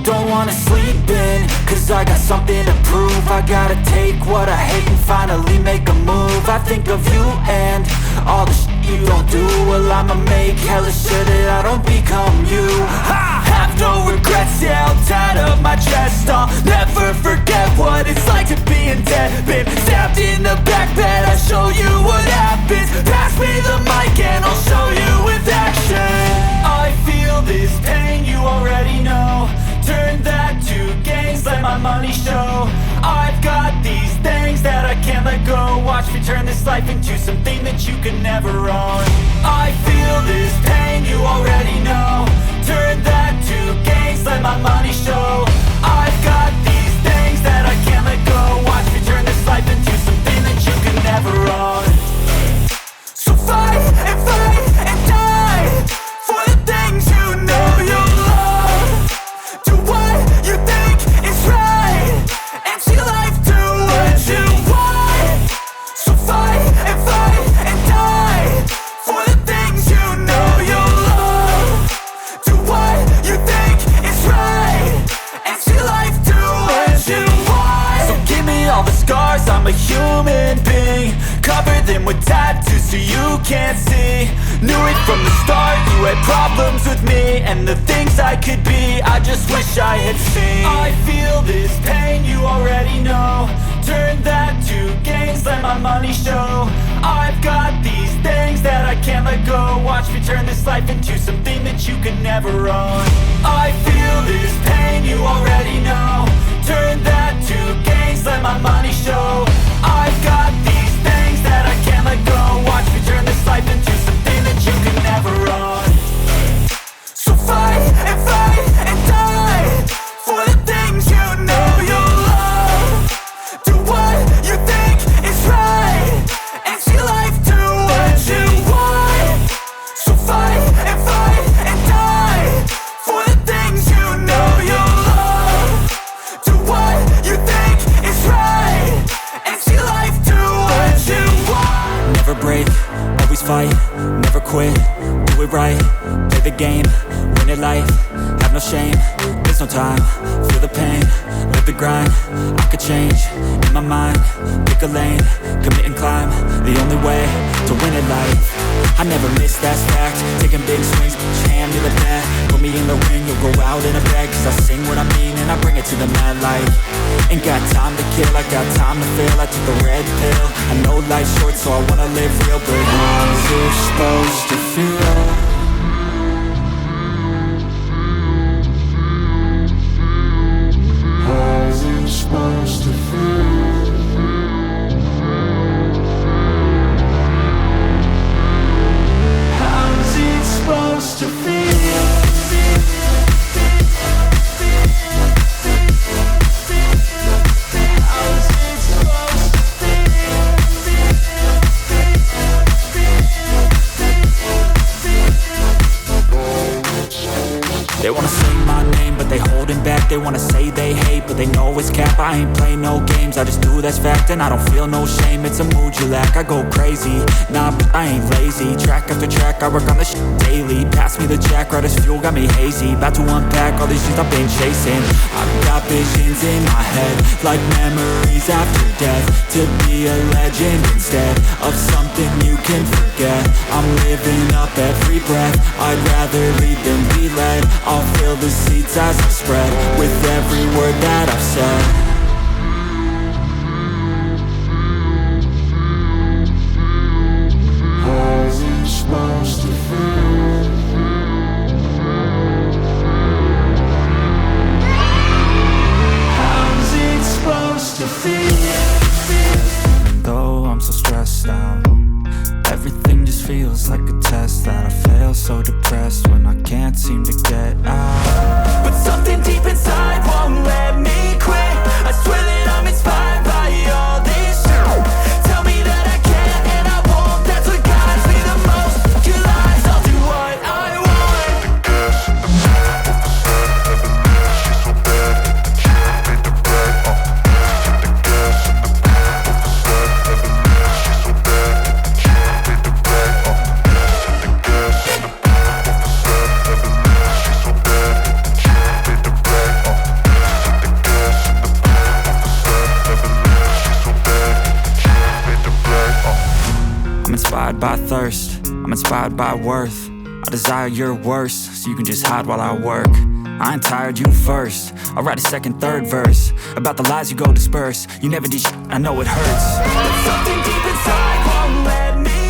don't wanna sleep in, cause I got something to prove. I gotta take what I hate and finally make a move. I think of you and all the shit you don't do. Well, I'ma make hella sure that I don't become you. I have no regrets, yeah, I'll tie up my chest. I'll never forget what it's like to be in debt. Been stabbed in the back bed, I'll show you what happens. Pass me the mic and I'll show you with action. I feel this pain, you already know. Turn that to gains, let my money show. I've got these things that I can't let go. Watch me turn this life into something that you could never own. I feel this pain, you already know. Turn that to gains, let my money show. I've got these things that I can't let go. Watch me turn this life into something that you could never own. So fight and die for the things you know you love. Do what you think is right and see life do what you want. So fight and die for the things you know you love. Do what you think is right and see life do what you want. So give me all the scars, I'm a human being. Cover them with tattoos so you can't see. Knew it from the start, you had problems with me and the things I could be, I just wish I had seen. I feel this pain, you already know. Turn that to gains, let my money show. I've got these things that I can't let go. Watch me turn this life into something that you could never own. I feel this pain, you already know. Turn that to gains, let my money show. I've got these things that I can't let go. Watch me turn this life into something that you could never own. So fight and die for the things you know you love. Do what you think is right and see life do what you want. So fight and die for the things you know you love. Do what you think is right and see life do what you want. Never break, always fight, never quit, do it right, play the game, win it life, have no shame, there's no time, feel the pain, live the grind, I could change, in my mind, pick a lane, commit and climb, the only way to win it life. I never miss, that's fact, taking big swings, hand to the bat, put me in the ring, you'll go out in a bag, cause I sing what I mean and I bring it to the mad light. Ain't got time to kill, I got time to feel, I took the red pill, I know life's short so I wanna live real, but how's it supposed to feel? How's it supposed to feel? How's it supposed to feel? They wanna say my name, but they holding back. They wanna say they hate, but they know it's cap. I ain't play no games, I just do that's fact. And I don't feel no shame, it's a mood you lack. I go crazy, nah, but I ain't lazy. Track after track, I work on this shit daily. Pass me the jack, right as fuel, got me hazy. About to unpack all these things I've been chasing. I've got visions in my head, like memories after death. To be a legend instead of something you can forget. I'm living up every breath, I'd rather lead than be led. I'll fill the seats as I spread with every word that I've said. How's it supposed to feel? How's it supposed to feel? Though I'm so stressed out, everything just feels like a test that I fail. So depressed when I can't seem to get out. But something deep inside won't let me quit. inspired by thirst, I'm inspired by worth. I desire your worst, so you can just hide while I work. I ain't tired, you first. I'll write a second, third verse about the lies you go disperse. You never did shit, I know it hurts, but something deep inside won't let me